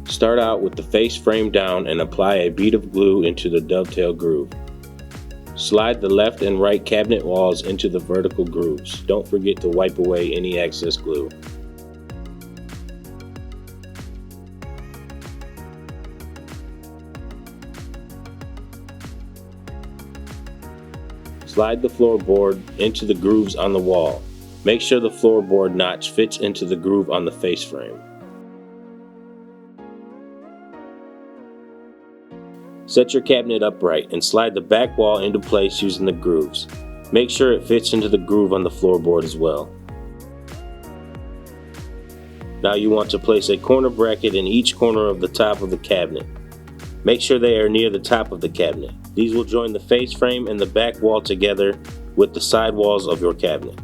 Start out with the face frame down and apply a bead of glue into the dovetail groove. Slide the left and right cabinet walls into the vertical grooves. Don't forget to wipe away any excess glue. Slide the floorboard into the grooves on the wall. Make sure the floorboard notch fits into the groove on the face frame. Set your cabinet upright and slide the back wall into place using the grooves. Make sure it fits into the groove on the floorboard as well. Now you want to place a corner bracket in each corner of the top of the cabinet. Make sure they are near the top of the cabinet. These will join the face frame and the back wall together with the side walls of your cabinet.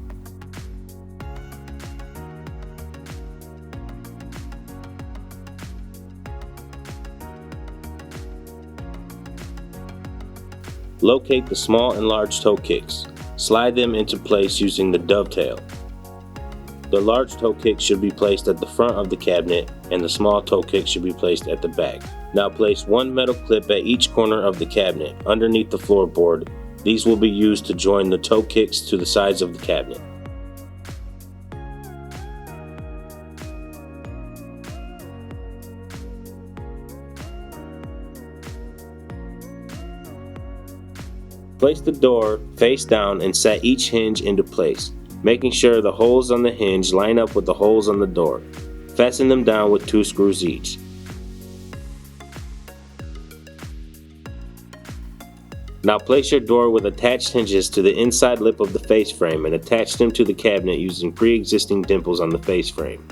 Locate the small and large toe kicks. Slide them into place using the dovetail. The large toe kick should be placed at the front of the cabinet and the small toe kick should be placed at the back. Now place one metal clip at each corner of the cabinet underneath the floorboard. These will be used to join the toe kicks to the sides of the cabinet. Place the door face down and set each hinge into place, making sure the holes on the hinge line up with the holes on the door. Fasten them down with 2 screws each. Now place your door with attached hinges to the inside lip of the face frame and attach them to the cabinet using pre-existing dimples on the face frame.